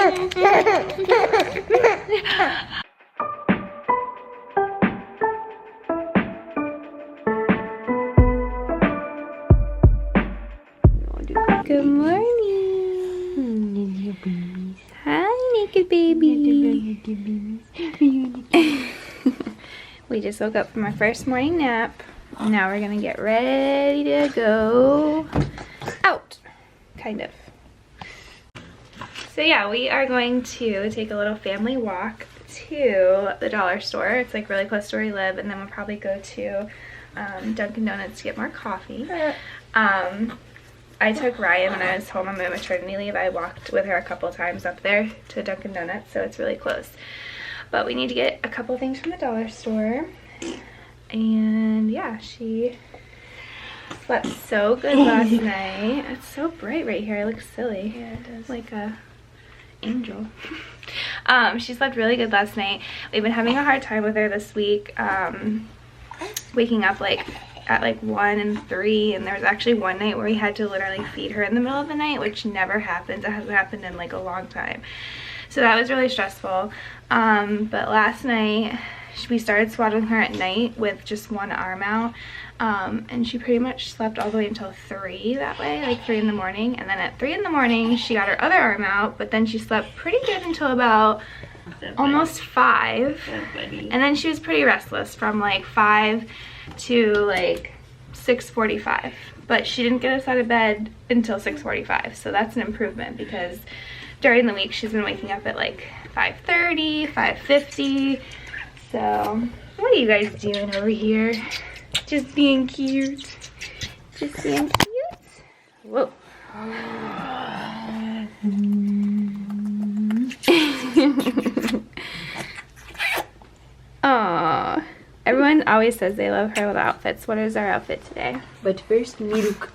Good morning. Hi, naked baby. We just woke up from our first morning nap. Now we're gonna get ready to go out, kind of. So yeah, we are going to take a little family walk to the dollar store. It's like really close to where we live, and then we'll probably go to Dunkin' Donuts to get more coffee. I took Ryan when I was home on my maternity leave. I walked with her a couple times up there to Dunkin' Donuts, so it's really close. But we need to get a couple things from the dollar store. And yeah, she slept so good last night. It's so bright right here. It looks silly. Yeah, it does. Like a angel. She slept really good last night. We've been having a hard time with her this week. Waking up at like 1 and 3, and there was actually one night where we had to literally feed her in the middle of the night, which never happens. It hasn't happened in like a long time. So that was really stressful. But last night we started swaddling her at night with just one arm out, and she pretty much slept all the way until 3 that way, like 3 in the morning. And then at 3 in the morning she got her other arm out, but then she slept pretty good until about almost 5. And then she was pretty restless from like 5 to like 6:45, but she didn't get us out of bed until 6:45, so that's an improvement, because during the week she's been waking up at like 5:30, 5:50. So what are you guys doing over here? Just being cute. Just being cute. Whoa. Aww. Everyone always says they love her little outfits. What is our outfit today? But first, milk.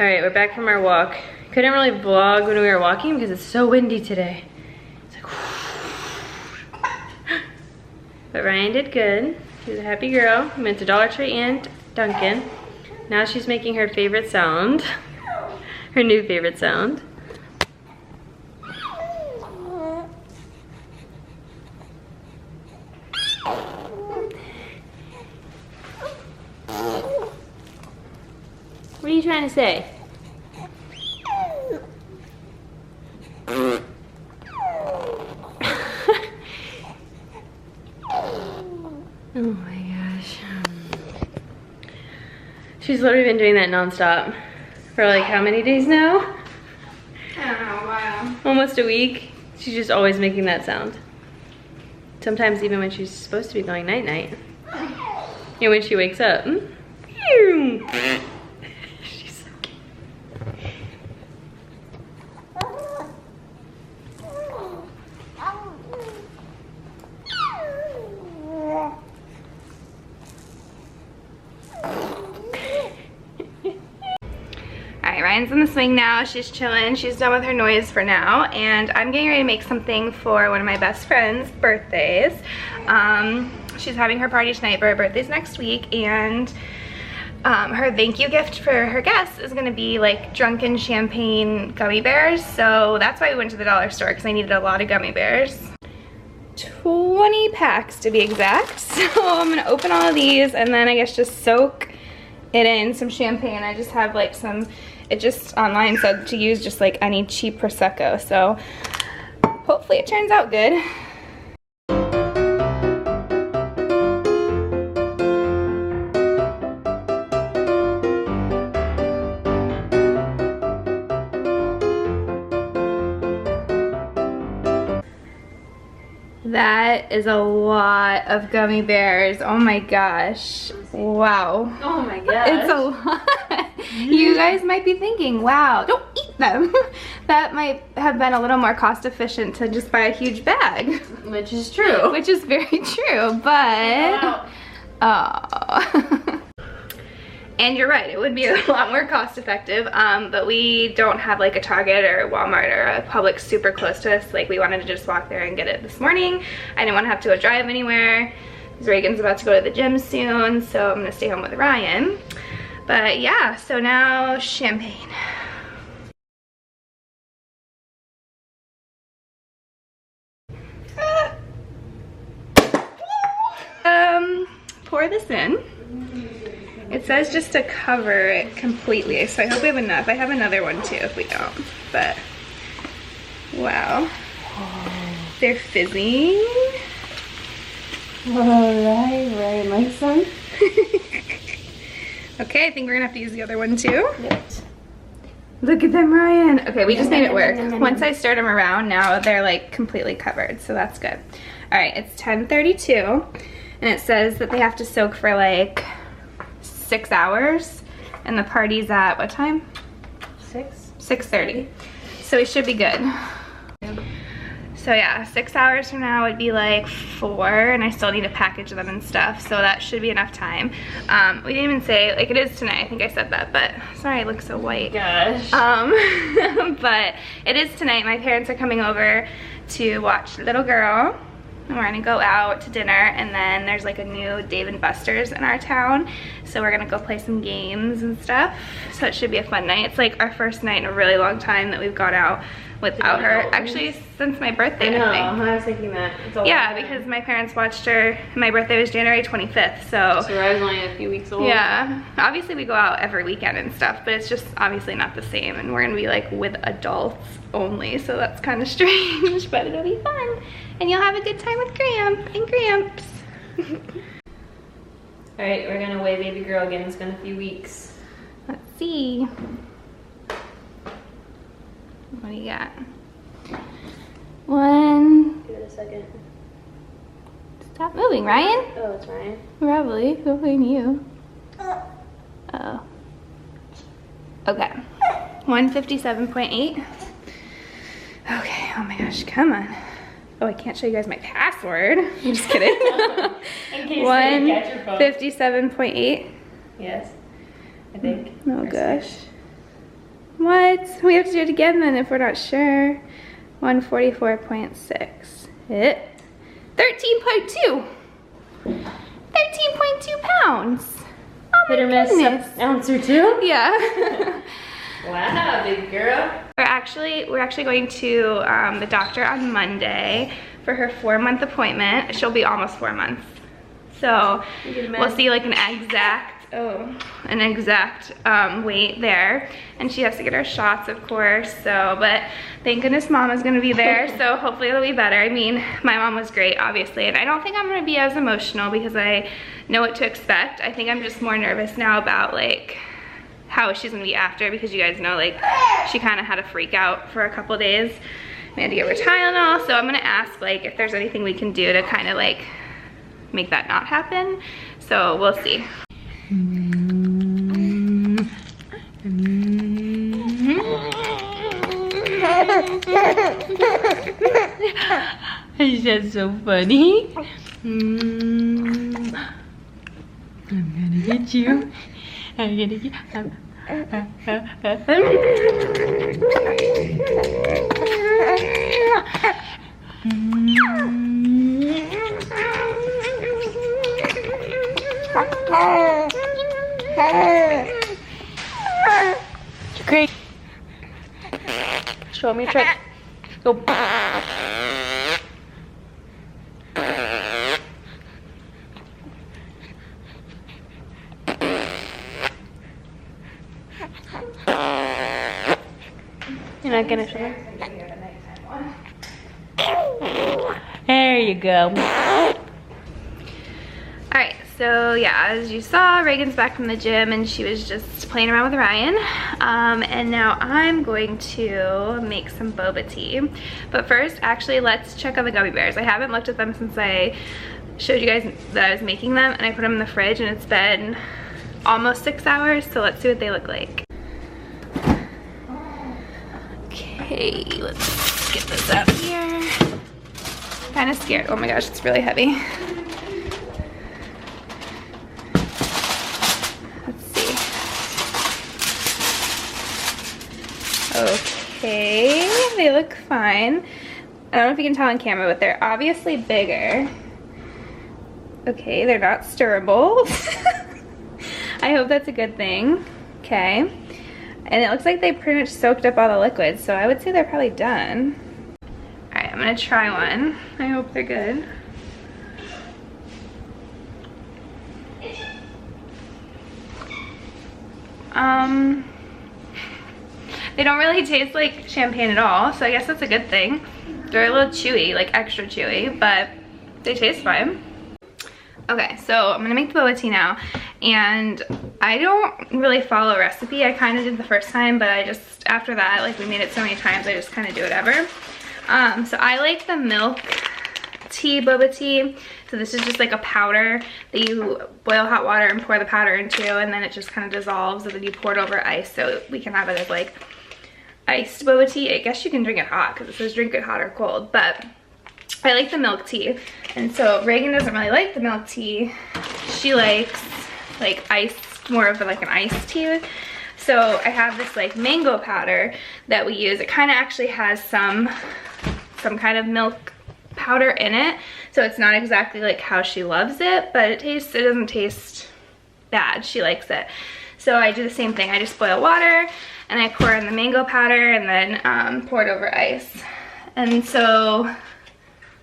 Alright, we're back from our walk. Couldn't really vlog when we were walking because it's so windy today. But Ryan did good. She was a happy girl. We went to Dollar Tree and Dunkin'. Now she's making her favorite sound. Her new favorite sound. What are you trying to say? Oh my gosh. She's literally been doing that nonstop for like how many days now? I don't know, a while. Almost a week. She's just always making that sound. Sometimes even when she's supposed to be going night-night. And when she wakes up. She's so cute. Ryan's in the swing now. She's chilling. She's done with her noise for now, and I'm getting ready to make something for one of my best friends' birthdays. She's having her party tonight, but her birthday's next week, and her thank you gift for her guests is gonna be like drunken champagne gummy bears. So that's why we went to the dollar store, because I needed a lot of gummy bears. 20 packs to be exact. So I'm gonna open all of these and then I guess just soak it in some champagne. I just have like some, it just online said to use just like any cheap Prosecco, so hopefully it turns out good. That is a lot of gummy bears. Oh my gosh. Wow. Oh my gosh. It's a lot. You guys might be thinking, wow, don't eat them. That might have been a little more cost efficient to just buy a huge bag. Which is true. Which is very true, but... Wow. Oh. And you're right, it would be a lot more cost effective, but we don't have like a Target or Walmart or a Publix super close to us. Like we wanted to just walk there and get it this morning. I didn't want to have to go drive anywhere. Reagan's about to go to the gym soon, so I'm gonna stay home with Ryan. But yeah, so now champagne. Pour this in. It says just to cover it completely, so I hope we have enough. I have another one too if we don't, but wow. They're fizzing. Right, like some. Okay, I think we're gonna have to use the other one too. Yep. Look at them, Ryan. Okay, we just made it work. Once I stirred them around, now they're like completely covered, so that's good. All right, it's 10:32, and it says that they have to soak for like 6 hours, and the party's at what time? 6:30. So we should be good. So yeah, 6 hours from now would be like 4, and I still need to package them and stuff, so that should be enough time. We didn't even say, like it is tonight, I think I said that, but sorry I look so white. Gosh. But it is tonight. My parents are coming over to watch Little Girl, and we're gonna go out to dinner, and then there's like a new Dave & Buster's in our town, so we're gonna go play some games and stuff, so it should be a fun night. It's like our first night in a really long time that we've gone out without her, actually since my birthday. I know, I think. I was thinking that. Yeah, because my parents watched her, my birthday was January 25th, so I was only a few weeks old. yeah, obviously we go out every weekend and stuff, but it's just obviously not the same, and we're gonna be like with adults only, so that's kind of strange, but it'll be fun, and you'll have a good time with Graham and Gramps. All right, we're gonna weigh baby girl again. It's been a few weeks. Let's see. What do you got? 1. Give it a second. Stop moving, Ryan. Oh, it's Ryan. Probably. Hoping you. Oh. Okay. 157.8. Okay. Oh my gosh. Come on. Oh, I can't show you guys my password. I'm just kidding. In case you get your phone. 157.8. Yes, I think. Oh gosh. What? We have to do it again then if we're not sure. 144.6. It. 13.2. 13.2 pounds. Oh my Hit or miss goodness. an ounce or two? Yeah. Wow, big girl. We're actually going to the doctor on Monday for her 4-month appointment. She'll be almost 4 months. So we'll see like an exact weight there, and she has to get her shots, of course. So, but thank goodness Mama's gonna be there, so hopefully it'll be better. I mean, my mom was great, obviously, and I don't think I'm gonna be as emotional because I know what to expect. I think I'm just more nervous now about like how she's gonna be after, because you guys know like she kind of had a freak out for a couple days. We had to give her Tylenol, so I'm gonna ask like if there's anything we can do to kind of like make that not happen. So we'll see. That's so funny. I'm gonna get you. I'm gonna get Great. Show me a trick. Go. You're not gonna show me? There you go. Alright, so yeah, as you saw, Reagan's back from the gym and she was just playing around with Ryan. And now I'm going to make some boba tea. But first, actually, let's check on the gummy bears. I haven't looked at them since I showed you guys that I was making them, and I put them in the fridge, and it's been almost 6 hours, so let's see what they look like. Okay, let's get this out here. Kind of scared. Oh my gosh, it's really heavy. Let's see. okay. They look fine. I don't know if you can tell on camera, but they're obviously bigger. Okay, they're not stirrable. I hope that's a good thing. Okay. And it looks like they pretty much soaked up all the liquids, so I would say they're probably done. Alright, I'm gonna try one. I hope they're good. They don't really taste like champagne at all, so I guess that's a good thing. They're a little chewy, like extra chewy, but they taste fine. Okay, so I'm gonna make the boba tea now, and I don't really follow a recipe. I kind of did the first time, but I just, after that, like we made it so many times, I just kind of do whatever. So I like the milk tea boba tea. So this is just like a powder that you boil hot water and pour the powder into, and then it just kind of dissolves, and then you pour it over ice, so we can have it as like iced boba tea. I guess you can drink it hot because it says drink it hot or cold, but I like the milk tea. And so Reagan doesn't really like the milk tea. She likes like iced, more of like an iced tea. So I have this like mango powder that we use. It kind of actually has some kind of milk powder in it, so it's not exactly like how she loves it, but it doesn't taste bad. She likes it. So I do the same thing. I just boil water and I pour in the mango powder and then pour it over ice. And so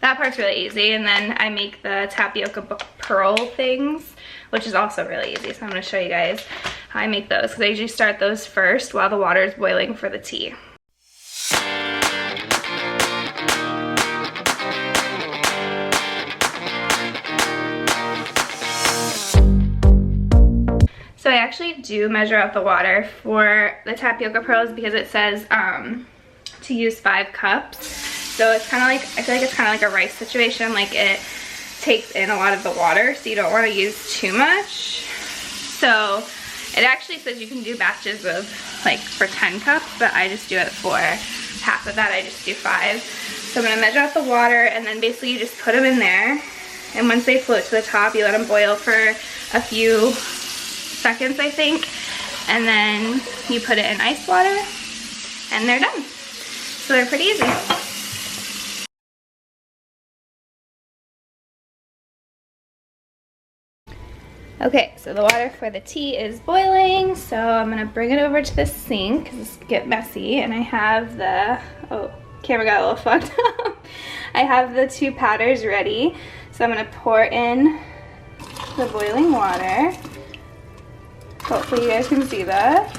that part's really easy. And then I make the tapioca pearl things, which is also really easy. So I'm gonna show you guys how I make those, because I usually start those first while the water is boiling for the tea. So I actually do measure out the water for the tapioca pearls because it says to use 5 cups. So it's kind of like, I feel like it's kind of like a rice situation. Like it takes in a lot of the water, so you don't want to use too much. So it actually says you can do batches of like for 10 cups, but I just do it for half of that. I just do 5. So I'm gonna measure out the water, and then basically you just put them in there. And once they float to the top, you let them boil for a few seconds, I think, and then you put it in ice water and they're done. So they're pretty easy. Okay, so the water for the tea is boiling, so I'm gonna bring it over to the sink because it's get messy, and I have the, oh, camera got a little fucked up. I have the 2 powders ready, so I'm gonna pour in the boiling water. Hopefully you guys can see that.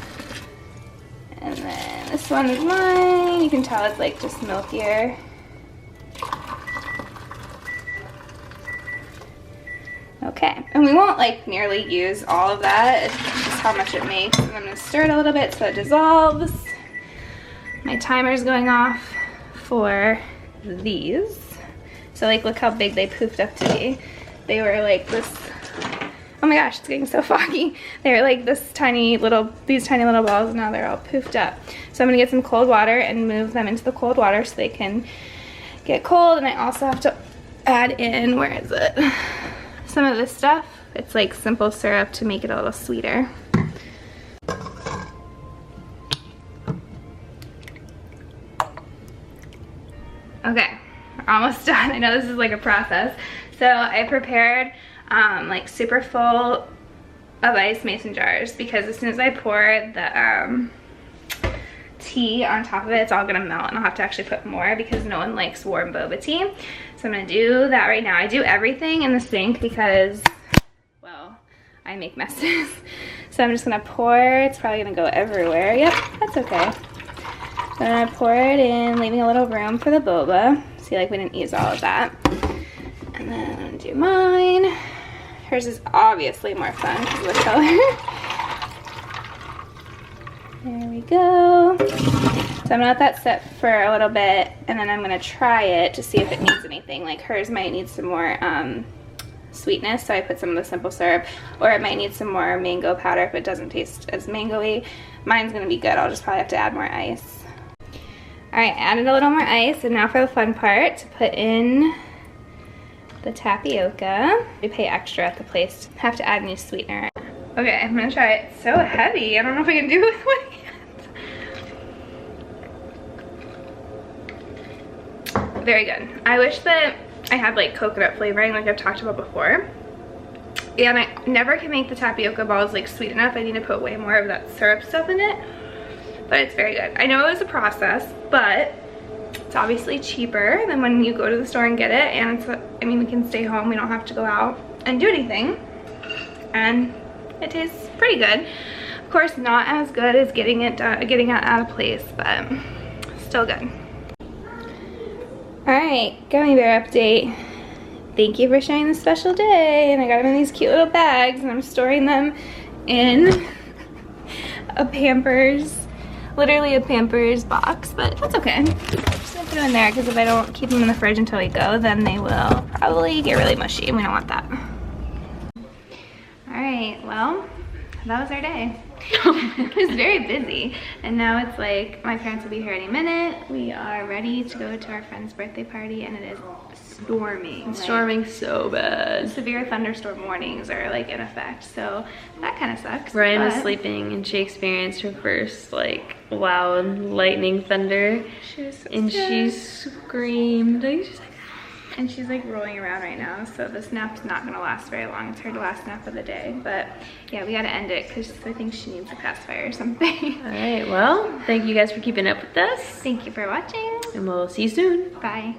And then this one is mine. You can tell it's like just milkier. Okay, and we won't like nearly use all of that. It's just how much it makes. And I'm gonna stir it a little bit so it dissolves. My timer's going off for these. So like look how big they poofed up to be. They were like this. Oh my gosh, it's getting so foggy. They're like these tiny little balls, and now they're all poofed up. So I'm gonna get some cold water and move them into the cold water so they can get cold. And I also have to add in, where is it? Some of this stuff. It's like simple syrup to make it a little sweeter. Okay, we're almost done. I know this is like a process. So I prepared like super full of ice mason jars, because as soon as I pour the tea on top of it, it's all gonna melt, and I'll have to actually put more because no one likes warm boba tea. So I'm gonna do that right now. I do everything in the sink because, well, I make messes. So I'm just gonna pour. It's probably gonna go everywhere. Yep, that's okay. So I'm gonna pour it in, leaving a little room for the boba. See, like we didn't use all of that. And then I'm gonna do mine. Hers is obviously more fun because of the color. There we go. So I'm gonna let that sit for a little bit, and then I'm gonna try it to see if it needs anything. Like hers might need some more sweetness, so I put some of the simple syrup, or it might need some more mango powder if it doesn't taste as mango-y. Mine's gonna be good. I'll just probably have to add more ice. All right, added a little more ice, and now for the fun part, to put in the tapioca. We pay extra at the place. Have to add new sweetener. Okay, I'm gonna try it. It's so heavy. I don't know if I can do it with one hand. very good. I wish that I had like coconut flavoring like I've talked about before. And I never can make the tapioca balls like sweet enough. I need to put way more of that syrup stuff in it. But it's very good. I know it was a process, but it's obviously cheaper than when you go to the store and get it. And it's, I mean, we can stay home. We don't have to go out and do anything. And it tastes pretty good. Of course, not as good as getting it out of place, but still good. All right, gummy bear update. Thank you for sharing this special day. And I got them in these cute little bags and I'm storing them in a Pampers, literally a Pampers box, but that's okay. I'm just gonna put them in there because if I don't keep them in the fridge until we go, then they will probably get really mushy and we don't want that. All right, well, that was our day. It was very busy, and now it's like my parents will be here any minute. We are ready to go to our friend's birthday party, and it is storming. It's storming so bad. Severe thunderstorm warnings are like in effect, so that kind of sucks. Ryan was sleeping and she experienced her first like loud lightning thunder. She was so and scared. she screamed. She's like, and she's like rolling around right now, so this nap's not gonna last very long. It's her last nap of the day, but yeah, we gotta end it because I think she needs a pacifier or something. all right, well, thank you guys for keeping up with us. Thank you for watching. And we'll see you soon. Bye.